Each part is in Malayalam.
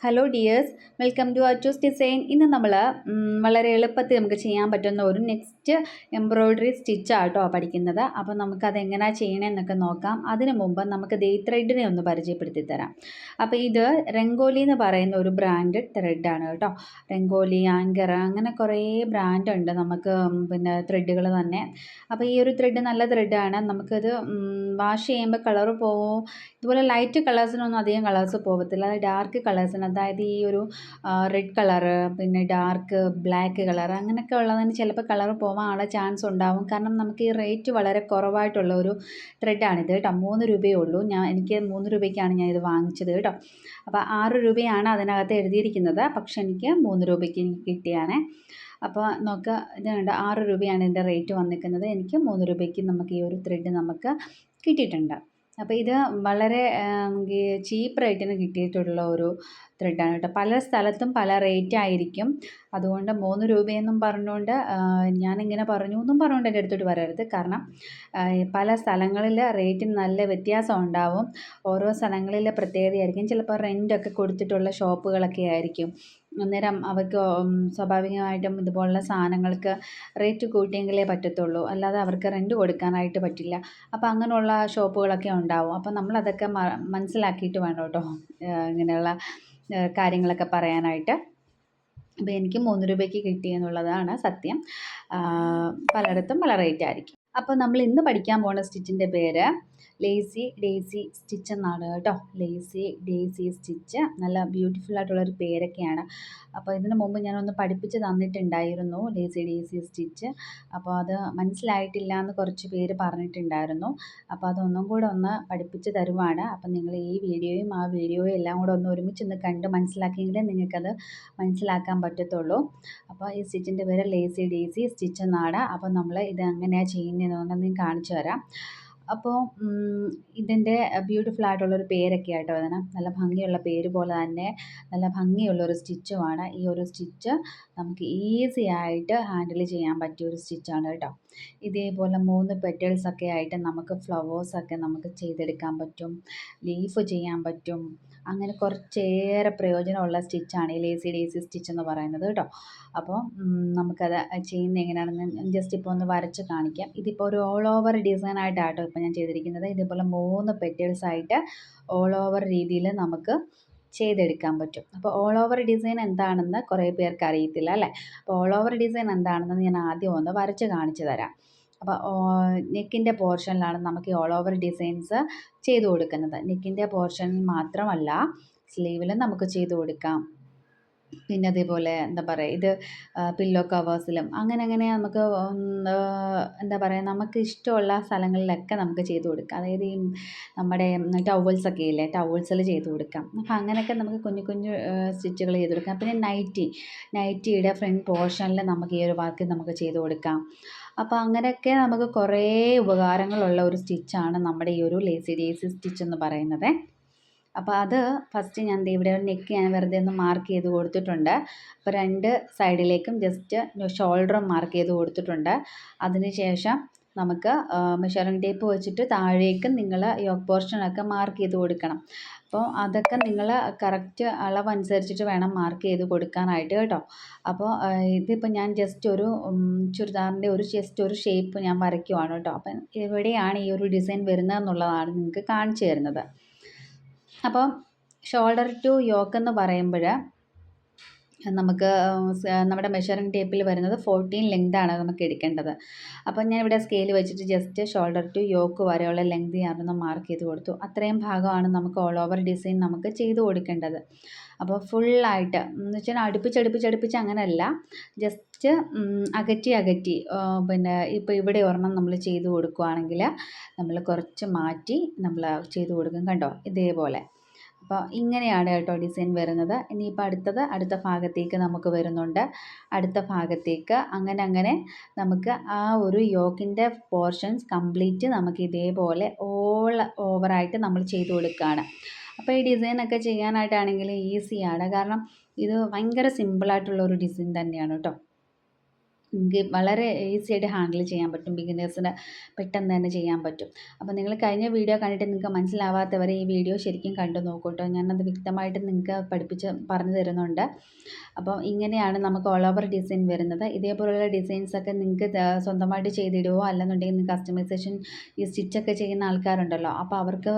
Hello dears, welcome to Achus design. ഇന്ന് നമ്മൾ വളരെ എളുപ്പത്തിൽ നമുക്ക് ചെയ്യാൻ പറ്റുന്ന ഒരു നെക്സ്റ്റ് എംബ്രോയ്ഡറി സ്റ്റിച്ചാട്ടോ പഠിക്കുന്നത്. അപ്പോൾ നമുക്കത് എങ്ങനെയാണ് ചെയ്യണമെന്നൊക്കെ നോക്കാം. അതിനു മുമ്പ് നമുക്ക് ദേ ത്രെഡിനെ ഒന്ന് പരിചയപ്പെടുത്തി തരാം. അപ്പോൾ ഇത് രംഗോലി എന്ന് പറയുന്ന ഒരു ബ്രാൻഡഡ് ത്രെഡാണ് കേട്ടോ. രംഗോലി, ആങ്കർ, അങ്ങനെ കുറേ ബ്രാൻഡുണ്ട് നമുക്ക് പിന്നെ ത്രെഡുകൾ തന്നെ. അപ്പോൾ ഈ ഒരു ത്രെഡ് നല്ല ത്രെഡാണ്. നമുക്കത് വാഷ് ചെയ്യുമ്പോൾ കളറ് പോവും. ഇതുപോലെ ലൈറ്റ് കളേഴ്സിനൊന്നും അധികം കളേഴ്സ് പോകത്തില്ല. ഡാർക്ക് കളേഴ്സിന്, അതായത് ഈ ഒരു റെഡ് കളറ്, പിന്നെ ഡാർക്ക് ബ്ലാക്ക് കളർ, അങ്ങനെയൊക്കെ ഉള്ളതിന് ചിലപ്പോൾ കളർ പോകാനുള്ള ചാൻസ് ഉണ്ടാവും. കാരണം നമുക്ക് ഈ റേറ്റ് വളരെ കുറവായിട്ടുള്ള ഒരു ത്രെഡാണിത് കേട്ടോ. 3 രൂപയേ ഉള്ളൂ. എനിക്ക് 3 രൂപയ്ക്കാണ് ഞാനിത് വാങ്ങിച്ചത് കേട്ടോ. അപ്പോൾ 6 രൂപയാണ് അതിനകത്ത് എഴുതിയിരിക്കുന്നത്, പക്ഷെ എനിക്ക് 3 രൂപയ്ക്ക് എനിക്ക് കിട്ടിയാണ്. അപ്പോൾ നോക്കുക, ഇത് കണ്ട് 6 രൂപയാണ് ഇതിൻ്റെ റേറ്റ് വന്നിരിക്കുന്നത്. എനിക്ക് 3 രൂപയ്ക്ക് നമുക്ക് ഈ ഒരു ത്രെഡ് നമുക്ക് കിട്ടിയിട്ടുണ്ട്. അപ്പോൾ ഇത് വളരെ ചീപ്പ് റേറ്റിന് കിട്ടിയിട്ടുള്ള ഒരു ത്രെഡാണ് കേട്ടോ. പല സ്ഥലത്തും പല റേറ്റ് ആയിരിക്കും. അതുകൊണ്ട് 3 രൂപയെന്നും പറഞ്ഞുകൊണ്ട് ഞാനിങ്ങനെ പറഞ്ഞു എന്നും പറഞ്ഞുകൊണ്ട് എൻ്റെ അടുത്തോട്ട് വരരുത്. കാരണം പല സ്ഥലങ്ങളിൽ റേറ്റിന് നല്ല വ്യത്യാസം ഉണ്ടാവും. ഓരോ സ്ഥലങ്ങളിലെ പ്രത്യേകതയായിരിക്കും. ചിലപ്പോൾ റെൻ്റൊക്കെ കൊടുത്തിട്ടുള്ള ഷോപ്പുകളൊക്കെ ആയിരിക്കും. അന്നേരം അവർക്ക് സ്വാഭാവികമായിട്ടും ഇതുപോലുള്ള സാധനങ്ങൾക്ക് റേറ്റ് കൂട്ടിയെങ്കിലേ പറ്റത്തുള്ളൂ, അല്ലാതെ അവർക്ക് റെൻറ്റ് കൊടുക്കാനായിട്ട് പറ്റില്ല. അപ്പോൾ അങ്ങനെയുള്ള ഷോപ്പുകളൊക്കെ ഉണ്ടാവും. അപ്പോൾ നമ്മളതൊക്കെ മനസ്സിലാക്കിയിട്ട് വേണം കേട്ടോ ഇങ്ങനെയുള്ള കാര്യങ്ങളൊക്കെ പറയാനായിട്ട്. അപ്പോൾ എനിക്ക് 3 രൂപയ്ക്ക് കിട്ടിയെന്നുള്ളതാണ് സത്യം. പലയിടത്തും പല റേറ്റ് ആയിരിക്കും. അപ്പോൾ നമ്മൾ ഇന്ന് പഠിക്കാൻ പോകുന്ന സ്റ്റിച്ചിൻ്റെ പേര് ലേസി ഡേസി സ്റ്റിച്ച് എന്നാണ് കേട്ടോ. ലേസി ഡേസി സ്റ്റിച്ച്, നല്ല ബ്യൂട്ടിഫുൾ ആയിട്ടുള്ളൊരു പേരൊക്കെയാണ്. അപ്പോൾ ഇതിന് മുമ്പ് ഞാനൊന്ന് പഠിപ്പിച്ച് തന്നിട്ടുണ്ടായിരുന്നു ലേസി ഡേസി സ്റ്റിച്ച്. അപ്പോൾ അത് മനസ്സിലായിട്ടില്ല എന്ന് കുറച്ച് പേര് പറഞ്ഞിട്ടുണ്ടായിരുന്നു. അപ്പോൾ അതൊന്നും കൂടെ ഒന്ന് പഠിപ്പിച്ച് തരുവാണ്. അപ്പം നിങ്ങൾ ഈ വീഡിയോയും ആ വീഡിയോയും എല്ലാം കൂടെ ഒന്ന് ഒരുമിച്ചൊന്ന് കണ്ട് മനസ്സിലാക്കിയെങ്കിലേ നിങ്ങൾക്കത് മനസ്സിലാക്കാൻ പറ്റത്തുള്ളൂ. അപ്പോൾ ഈ സ്റ്റിച്ചിൻ്റെ പേര് ലേസി ഡേസി സ്റ്റിച്ച് എന്നാണ്. അപ്പോൾ നമ്മൾ ഇത് എങ്ങനെയാണ് ചെയ്യുന്നതെന്ന് ഞാൻ കാണിച്ചു തരാം. അപ്പോൾ ഇതിൻ്റെ ബ്യൂട്ടിഫുൾ ആയിട്ടുള്ളൊരു പേരൊക്കെ ആയിട്ടോ അതിന്. നല്ല ഭംഗിയുള്ള പേര് പോലെ തന്നെ നല്ല ഭംഗിയുള്ളൊരു സ്റ്റിച്ചുമാണ്. ഈ ഒരു സ്റ്റിച്ച് നമുക്ക് ഈസി ആയിട്ട് ഹാൻഡിൽ ചെയ്യാൻ പറ്റിയ ഒരു സ്റ്റിച്ചാണ് കേട്ടോ. ഇതേപോലെ 3 പെറ്റൽസൊക്കെ ആയിട്ട് നമുക്ക് ഫ്ലവേഴ്സൊക്കെ നമുക്ക് ചെയ്തെടുക്കാൻ പറ്റും, ലീഫ് ചെയ്യാൻ പറ്റും. അങ്ങനെ കുറച്ചേറെ പ്രയോജനമുള്ള സ്റ്റിച്ചാണ് ഈ ലേസി ഡേസി സ്റ്റിച്ച് എന്ന് പറയുന്നത് കേട്ടോ. അപ്പോൾ നമുക്കത് ചെയ്യുന്നത് എങ്ങനെയാണെന്ന് ജസ്റ്റ് ഇപ്പോൾ ഒന്ന് വരച്ച് കാണിക്കാം. ഇതിപ്പോൾ ഒരു ഓൾ ഓവർ ഡിസൈനായിട്ടാട്ടോ ഇപ്പോൾ ഞാൻ ചെയ്തിരിക്കുന്നത്. ഇതേപോലെ 3 പെറ്റൽസായിട്ട് ഓൾ ഓവർ രീതിയിൽ നമുക്ക് ചെയ്തെടുക്കാൻ പറ്റും. അപ്പോൾ ഓൾ ഓവർ ഡിസൈൻ എന്താണെന്ന് കുറേ പേർക്ക് അറിയത്തില്ല അല്ലേ. അപ്പോൾ ഓൾ ഓവർ ഡിസൈൻ എന്താണെന്ന് ഞാൻ ആദ്യം ഒന്ന് വരച്ച് കാണിച്ചു തരാം. അപ്പോൾ നെക്കിൻ്റെ പോർഷനിലാണ് നമുക്ക് ഈ ഓൾ ഓവർ ഡിസൈൻസ് ചെയ്ത് കൊടുക്കുന്നത്. നെക്കിൻ്റെ പോർഷനിൽ മാത്രമല്ല, സ്ലീവിലും നമുക്ക് ചെയ്ത് കൊടുക്കാം. പിന്നെ അതേപോലെ എന്താ പറയുക, ഇത് പില്ലോ കവേഴ്സിലും അങ്ങനെ നമുക്ക് എന്താ പറയുക, നമുക്ക് ഇഷ്ടമുള്ള സ്ഥലങ്ങളിലൊക്കെ നമുക്ക് ചെയ്ത് കൊടുക്കാം. അതായത് ഈ നമ്മുടെ ടവൽസൊക്കെ ഇല്ലേ, ടവൽസിൽ ചെയ്ത് കൊടുക്കാം. അപ്പോൾ അങ്ങനെയൊക്കെ നമുക്ക് കുഞ്ഞു കുഞ്ഞു സ്റ്റിച്ചുകൾ ചെയ്ത് കൊടുക്കാം. പിന്നെ നൈറ്റിയുടെ ഫ്രണ്ട് പോർഷനിൽ നമുക്ക് ഈ ഒരു വർക്ക് നമുക്ക് ചെയ്ത് കൊടുക്കാം. അപ്പോൾ അങ്ങനെയൊക്കെ നമുക്ക് കുറേ ഉപകാരങ്ങളുള്ള ഒരു സ്റ്റിച്ചാണ് നമ്മുടെ ഈ ഒരു ലേസി ഡേസി സ്റ്റിച്ച് എന്ന് പറയുന്നത്. അപ്പോൾ അത് ഫസ്റ്റ് ഞാൻ ഇവിടെ നെക്ക് ഞാൻ വെറുതെ ഒന്ന് മാർക്ക് ചെയ്ത് കൊടുത്തിട്ടുണ്ട്. അപ്പോൾ 2 സൈഡിലേക്കും ജസ്റ്റ് ഷോൾഡറും മാർക്ക് ചെയ്ത് കൊടുത്തിട്ടുണ്ട്. അതിന് ശേഷം നമുക്ക് മെഷറിംഗ് ടേപ്പ് വെച്ചിട്ട് താഴേക്ക് നിങ്ങൾ യോക്ക് പോർഷനൊക്കെ മാർക്ക് ചെയ്ത് കൊടുക്കണം. അപ്പോൾ അതൊക്കെ നിങ്ങൾ കറക്റ്റ് അളവനുസരിച്ചിട്ട് വേണം മാർക്ക് ചെയ്ത് കൊടുക്കാനായിട്ട് കേട്ടോ. അപ്പോൾ ഇതിപ്പോൾ ഞാൻ ജസ്റ്റ് ഒരു ചുരിദാറിൻ്റെ ജസ്റ്റ് ഒരു ഷേപ്പ് ഞാൻ വരയ്ക്കുവാണ് കേട്ടോ. അപ്പം എവിടെയാണ് ഈ ഒരു ഡിസൈൻ വരുന്നതെന്നുള്ളതാണ് നിങ്ങൾക്ക് കാണിച്ചു തരുന്നത്. അപ്പോൾ ഷോൾഡർ ടു യോക്ക് എന്ന് പറയുമ്പോൾ നമുക്ക് നമ്മുടെ മെഷറിംഗ് ടേപ്പിൽ വരുന്നത് 14 ലെങ്താണ് നമുക്ക് എടുക്കേണ്ടത്. അപ്പോൾ ഞാനിവിടെ സ്കെയിൽ വെച്ചിട്ട് ജസ്റ്റ് ഷോൾഡർ ടു യോക്ക് വരെയുള്ള ലെങ്ത് ഞാനൊന്ന് മാർക്ക് ചെയ്ത് കൊടുത്തു. അത്രയും ഭാഗമാണ് നമുക്ക് ഓൾ ഓവർ ഡിസൈൻ നമുക്ക് ചെയ്ത് കൊടുക്കേണ്ടത്. അപ്പോൾ ഫുള്ളായിട്ട് എന്ന് വെച്ചാൽ അടുപ്പിച്ചടുപ്പിച്ച് അങ്ങനെയല്ല, ജസ്റ്റ് അകറ്റി പിന്നെ ഇപ്പോൾ ഇവിടെ ഒരെണ്ണം നമ്മൾ ചെയ്ത് കൊടുക്കുകയാണെങ്കിൽ നമ്മൾ കുറച്ച് മാറ്റി നമ്മൾ ചെയ്ത് കൊടുക്കും. കണ്ടോ, ഇതേപോലെ. അപ്പോൾ ഇങ്ങനെയാണ് കേട്ടോ ഡിസൈൻ വരുന്നത്. ഇനിയിപ്പോൾ അടുത്ത ഭാഗത്തേക്ക് നമുക്ക് വരുന്നുണ്ട്. അടുത്ത ഭാഗത്തേക്ക് അങ്ങനെ നമുക്ക് ആ ഒരു യോക്കിൻ്റെ പോർഷൻസ് കംപ്ലീറ്റ് നമുക്ക് ഇതേപോലെ ഓൾ ഓവറായിട്ട് നമ്മൾ ചെയ്ത് കൊടുക്കുകയാണ്. അപ്പോൾ ഈ ഡിസൈനൊക്കെ ചെയ്യാനായിട്ടാണെങ്കിൽ ഈസിയാണ്. കാരണം ഇത് ഭയങ്കര സിമ്പിളായിട്ടുള്ളൊരു ഡിസൈൻ തന്നെയാണ് കേട്ടോ. നിങ്ങൾക്ക് വളരെ ഈസി ആയിട്ട് ഹാൻഡിൽ ചെയ്യാൻ പറ്റും. ബിഗിനേഴ്സിന് പെട്ടെന്ന് തന്നെ ചെയ്യാൻ പറ്റും. അപ്പോൾ നിങ്ങൾ കഴിഞ്ഞ വീഡിയോ കണ്ടിട്ട് നിങ്ങൾക്ക് മനസ്സിലാവാത്തവരെ ഈ വീഡിയോ ശരിക്കും കണ്ടു നോക്കൂ കേട്ടോ. ഞാനത് വ്യക്തമായിട്ട് നിങ്ങൾക്ക് പഠിപ്പിച്ച് പറഞ്ഞു തരുന്നുണ്ട്. അപ്പോൾ ഇങ്ങനെയാണ് നമുക്ക് ഓൾ ഓവർ ഡിസൈൻ വരുന്നത്. ഇതേപോലുള്ള ഡിസൈൻസൊക്കെ നിങ്ങൾക്ക് സ്വന്തമായിട്ട് ചെയ്തിടുവോ അല്ലെന്നുണ്ടെങ്കിൽ നിങ്ങൾക്ക് കസ്റ്റമൈസേഷൻ ഈ സ്റ്റിച്ചൊക്കെ ചെയ്യുന്ന ആൾക്കാരുണ്ടല്ലോ, അപ്പോൾ അവർക്ക്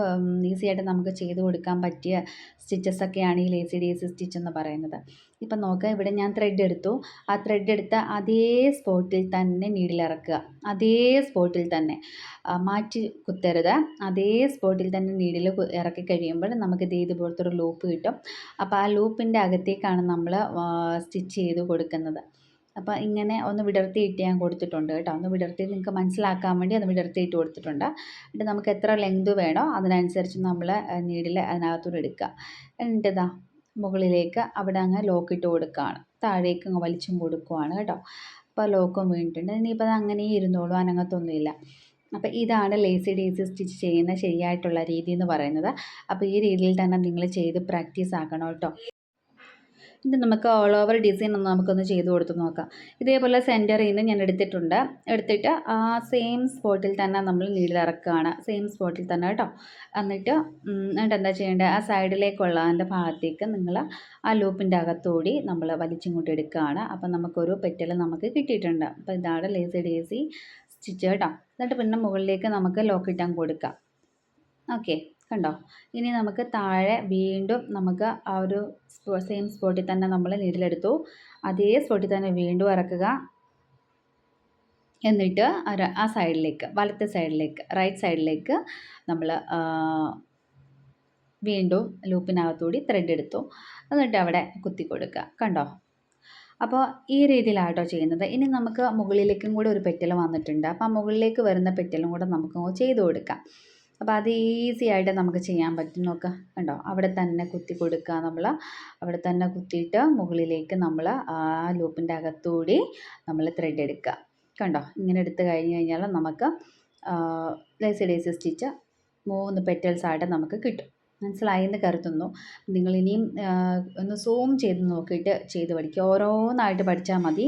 ഈസി ആയിട്ട് നമുക്ക് ചെയ്ത് കൊടുക്കാൻ പറ്റിയ സ്റ്റിച്ചസൊക്കെയാണ് ഈ ലേസി ഡേസി സ്റ്റിച്ച് എന്ന് പറയുന്നത്. ഇപ്പം നോക്കുക, ഇവിടെ ഞാൻ ത്രെഡ് എടുത്തു. ആ ത്രെഡ് എടുത്ത അതേ സ്പോട്ടിൽ തന്നെ നീഡിലിറക്കുക. അതേ സ്പോട്ടിൽ തന്നെ മാറ്റി കുത്തരുത്. അതേ സ്പോട്ടിൽ തന്നെ നീഡിൽ ഇറക്കി കഴിയുമ്പോൾ നമുക്ക് ഇതുപോലത്തെ ഒരു ലൂപ്പ് കിട്ടും. അപ്പോൾ ആ ലൂപ്പിൻ്റെ അകത്തേക്കാണ് നമ്മൾ സ്റ്റിച്ച് ചെയ്ത് കൊടുക്കുന്നത്. അപ്പോൾ ഇങ്ങനെ ഒന്ന് വിടർത്തിയിട്ട് ഞാൻ കൊടുത്തിട്ടുണ്ട് കേട്ടോ. ഒന്ന് വിടർത്തി നിങ്ങൾക്ക് മനസ്സിലാക്കാൻ വേണ്ടി ഒന്ന് വിടർത്തിയിട്ട് കൊടുത്തിട്ടുണ്ട്. എന്നിട്ട് നമുക്ക് എത്ര ലെങ്ത് വേണോ അതിനനുസരിച്ച് നമ്മൾ നീഡിൽ അതിനകത്തൂടെ എടുക്കുക. എന്നിട്ട് മുകളിലേക്ക് അവിടെ അങ്ങ് ലോക്കിട്ട് കൊടുക്കുകയാണ്. താഴേക്ക് അങ്ങ് വലിച്ചും കൊടുക്കുകയാണ് കേട്ടോ. അപ്പോൾ ലോക്കും വീണിട്ടുണ്ട്. ഇനിയിപ്പോൾ അത് അങ്ങനെ ഇരുന്നോളൂ, അനങ്ങത്തൊന്നുമില്ല. അപ്പോൾ ഇതാണ് ലേസി ഡേസി സ്റ്റിച്ച് ചെയ്യുന്ന ശരിയായിട്ടുള്ള രീതി എന്ന് പറയുന്നത്. അപ്പോൾ ഈ രീതിയിൽ തന്നെ നിങ്ങൾ ചെയ്ത് പ്രാക്ടീസ് ആക്കണം കേട്ടോ. ഇത് നമുക്ക് ഓൾ ഓവർ ഡിസൈൻ ഒന്ന് നമുക്കൊന്ന് ചെയ്ത് കൊടുത്ത് നോക്കാം. ഇതേപോലെ സെൻറ്ററിൽ നിന്ന് ഞാൻ എടുത്തിട്ട് ആ സെയിം സ്പോട്ടിൽ തന്നെ നമ്മൾ നീഡിൽ ഇറക്കുകയാണ്. സെയിം സ്പോട്ടിൽ തന്നെ കേട്ടോ. എന്നിട്ട് എന്താ ചെയ്യേണ്ടത്, ആ സൈഡിലേക്കുള്ള അതിൻ്റെ ഭാഗത്തേക്ക് നിങ്ങൾ ആ ലൂപ്പിൻ്റെ അകത്തൂടി നമ്മൾ വലിച്ചിങ്ങോട്ട് എടുക്കുകയാണ്. അപ്പം നമുക്കൊരു പെറ്റൽ നമുക്ക് കിട്ടിയിട്ടുണ്ട്. അപ്പോൾ ഇതാണ് ലേസി ഡേസി സ്റ്റിച്ച് കേട്ടോ. എന്നിട്ട് പിന്നെ മുകളിലേക്ക് നമുക്ക് ലോക്കിട്ടാൻ കൊടുക്കാം. ഓക്കെ, കണ്ടോ. ഇനി നമുക്ക് താഴെ വീണ്ടും നമുക്ക് ആ ഒരു സെയിം സ്പോട്ടിൽ തന്നെ നമ്മൾ നീഡിലെടുത്തു. അതേ സ്പോട്ടിൽ തന്നെ വീണ്ടും ഇറക്കുക. എന്നിട്ട് ആ സൈഡിലേക്ക്, വലത്തെ സൈഡിലേക്ക്, റൈറ്റ് സൈഡിലേക്ക് നമ്മൾ വീണ്ടും ലൂപ്പിനകത്തൂടി ത്രെഡ് എടുത്തു. എന്നിട്ട് അവിടെ കുത്തി കൊടുക്കുക. കണ്ടോ. അപ്പോൾ ഈ രീതിയിലാട്ടോ ചെയ്യുന്നത്. ഇനി നമുക്ക് മുകളിലേക്കും കൂടെ ഒരു പെറ്റൽ വന്നിട്ടുണ്ട്. അപ്പോൾ ആ മുകളിലേക്ക് വരുന്ന പെറ്റലും കൂടെ നമുക്ക് ചെയ്ത് കൊടുക്കാം. അപ്പോൾ അത് ഈസി ആയിട്ട് നമുക്ക് ചെയ്യാൻ പറ്റും. നോക്കുക, കണ്ടോ. അവിടെ തന്നെ കുത്തി കൊടുക്കുക. നമ്മൾ അവിടെ തന്നെ കുത്തിയിട്ട് മുകളിലേക്ക് നമ്മൾ ആ ലൂപ്പിൻ്റെ അകത്തൂടി നമ്മൾ ത്രെഡ് എടുക്കുക. കണ്ടോ. ഇങ്ങനെ എടുത്ത് കഴിഞ്ഞ് കഴിഞ്ഞാൽ നമുക്ക് ലേസി ഡേസി സ്റ്റിച്ച് 3 പെറ്റൽസ് ആയിട്ട് നമുക്ക് കിട്ടും. മനസ്സിലായി എന്ന് കരുതുന്നു. നിങ്ങൾ ഇനിയും ഒന്ന് സൂം ചെയ്ത് നോക്കിയിട്ട് ചെയ്ത് പഠിക്കുക. ഓരോന്നായിട്ട് പഠിച്ചാൽ മതി.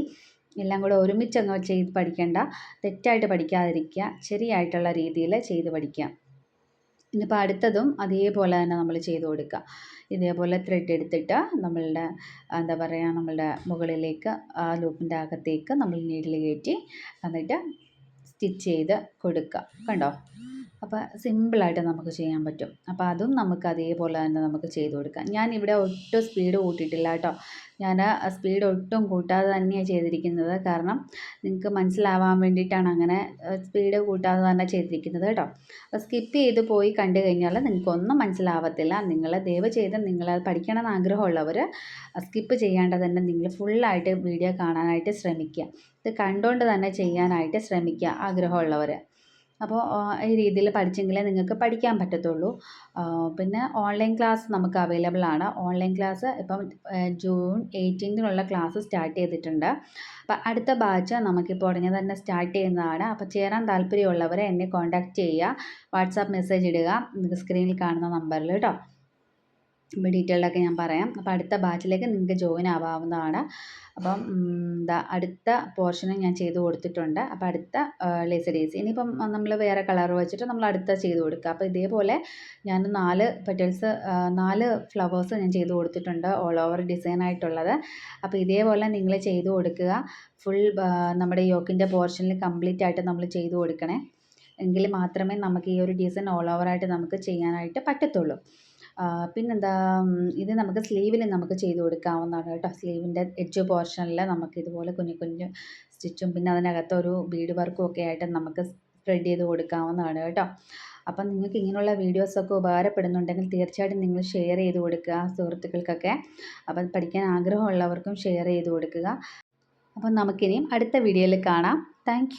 എല്ലാം കൂടെ ഒരുമിച്ച് അങ്ങ് ചെയ്ത് പഠിക്കേണ്ട. തെറ്റായിട്ട് പഠിക്കാതിരിക്കുക. ശരിയായിട്ടുള്ള രീതിയിൽ ചെയ്ത് പഠിക്കുക. ഇനിയിപ്പോൾ അടുത്തതും അതേപോലെ തന്നെ നമ്മൾ ചെയ്ത് കൊടുക്കുക. ഇതേപോലെ ത്രെഡ് എടുത്തിട്ട് നമ്മളുടെ എന്താ പറയുക, നമ്മളുടെ മുകളിലേക്ക് ആ ലൂപ്പിൻ്റെ അകത്തേക്ക് നമ്മൾ നീഡിൽ കയറ്റി എന്നിട്ട് സ്റ്റിച്ച് ചെയ്ത് കൊടുക്കുക. കണ്ടോ. അപ്പോൾ സിമ്പിളായിട്ട് നമുക്ക് ചെയ്യാൻ പറ്റും. അപ്പോൾ അതും നമുക്ക് അതേപോലെ തന്നെ നമുക്ക് ചെയ്ത് കൊടുക്കാം. ഞാനിവിടെ ഒട്ടും സ്പീഡ് കൂട്ടിയിട്ടില്ല കേട്ടോ. ഞാൻ സ്പീഡ് ഒട്ടും കൂട്ടാതെ തന്നെയാണ് ചെയ്തിരിക്കുന്നത്. കാരണം നിങ്ങൾക്ക് മനസ്സിലാവാൻ വേണ്ടിയിട്ടാണ് അങ്ങനെ സ്പീഡ് കൂട്ടാതെ തന്നെ ചെയ്തിരിക്കുന്നത് കേട്ടോ. അപ്പോൾ സ്കിപ്പ് ചെയ്ത് പോയി കണ്ടു കഴിഞ്ഞാൽ നിങ്ങൾക്കൊന്നും മനസ്സിലാവത്തില്ല. നിങ്ങൾ ദയവ് ചെയ്ത് നിങ്ങൾ പഠിക്കണമെന്ന് ആഗ്രഹമുള്ളവർ സ്കിപ്പ് ചെയ്യാണ്ട് തന്നെ നിങ്ങൾ ഫുള്ളായിട്ട് വീഡിയോ കാണാനായിട്ട് ശ്രമിക്കുക. ഇത് കണ്ടുകൊണ്ട് തന്നെ ചെയ്യാനായിട്ട് ശ്രമിക്കുക ആഗ്രഹമുള്ളവർ. അപ്പോൾ ഈ രീതിയിൽ പഠിച്ചെങ്കിലേ നിങ്ങൾക്ക് പഠിക്കാൻ പറ്റത്തുള്ളൂ. പിന്നെ ഓൺലൈൻ ക്ലാസ് നമുക്ക് അവൈലബിൾ ആണ്. ഓൺലൈൻ ക്ലാസ് ഇപ്പം ജൂൺ 18-നുള്ള ക്ലാസ് സ്റ്റാർട്ട് ചെയ്തിട്ടുണ്ട്. അപ്പം അടുത്ത ബാച്ച് നമുക്കിപ്പോൾ ഉടനെ തന്നെ സ്റ്റാർട്ട് ചെയ്യുന്നതാണ്. അപ്പോൾ ചേരാൻ താല്പര്യമുള്ളവർ എന്നെ കോൺടാക്റ്റ് ചെയ്യുക. വാട്സാപ്പ് മെസ്സേജ് ഇടുക നിങ്ങൾക്ക് സ്ക്രീനിൽ കാണുന്ന നമ്പറിൽ കേട്ടോ. അപ്പോൾ ഡീറ്റെയിൽഡൊക്കെ ഞാൻ പറയാം. അപ്പോൾ അടുത്ത ബാച്ചിലേക്ക് നിങ്ങൾക്ക് ജോയിൻ ആവാവുന്നതാണ്. അപ്പം അടുത്ത പോർഷനും ഞാൻ ചെയ്ത് കൊടുത്തിട്ടുണ്ട്. അപ്പോൾ അടുത്ത ലേസി ഡേസി ഇനിയിപ്പം നമ്മൾ വേറെ കളർ വെച്ചിട്ട് നമ്മൾ അടുത്ത ചെയ്ത് കൊടുക്കുക. അപ്പോൾ ഇതേപോലെ ഞാൻ 4 പെറ്റൽസ് 4 ഫ്ലവേഴ്സ് ഞാൻ ചെയ്ത് കൊടുത്തിട്ടുണ്ട്, ഓൾ ഓവർ ഡിസൈൻ ആയിട്ടുള്ളത്. അപ്പോൾ ഇതേപോലെ നിങ്ങൾ ചെയ്ത് കൊടുക്കുക. ഫുൾ നമ്മുടെ യോക്കിൻ്റെ പോർഷനിൽ കംപ്ലീറ്റ് ആയിട്ട് നമ്മൾ ചെയ്ത് കൊടുക്കണേ. എങ്കിൽ മാത്രമേ നമുക്ക് ഈ ഒരു ഡിസൈൻ ഓൾ ഓവറായിട്ട് നമുക്ക് ചെയ്യാനായിട്ട് പറ്റത്തുള്ളൂ. പിന്നെന്താ, ഇത് നമുക്ക് സ്ലീവിൽ നമുക്ക് ചെയ്ത് കൊടുക്കാവുന്നതാണ് കേട്ടോ. സ്ലീവിൻ്റെ എഡ്ജ് പോർഷനിൽ നമുക്ക് ഇതുപോലെ കുഞ്ഞു കുഞ്ഞു സ്റ്റിച്ചും പിന്നെ അതിനകത്തൊരു ബീഡ് വർക്കും ഒക്കെ ആയിട്ട് നമുക്ക് സ്പ്രെഡ് ചെയ്ത് കൊടുക്കാവുന്നതാണ് കേട്ടോ. അപ്പം നിങ്ങൾക്ക് ഇങ്ങനെയുള്ള വീഡിയോസൊക്കെ ഉപകാരപ്പെടുന്നുണ്ടെങ്കിൽ തീർച്ചയായിട്ടും നിങ്ങൾ ഷെയർ ചെയ്ത് കൊടുക്കുക സുഹൃത്തുക്കൾക്കൊക്കെ. അപ്പം പഠിക്കാൻ ആഗ്രഹമുള്ളവർക്കും ഷെയർ ചെയ്ത് കൊടുക്കുക. അപ്പം നമുക്കിനിയും അടുത്ത വീഡിയോയിൽ കാണാം. താങ്ക്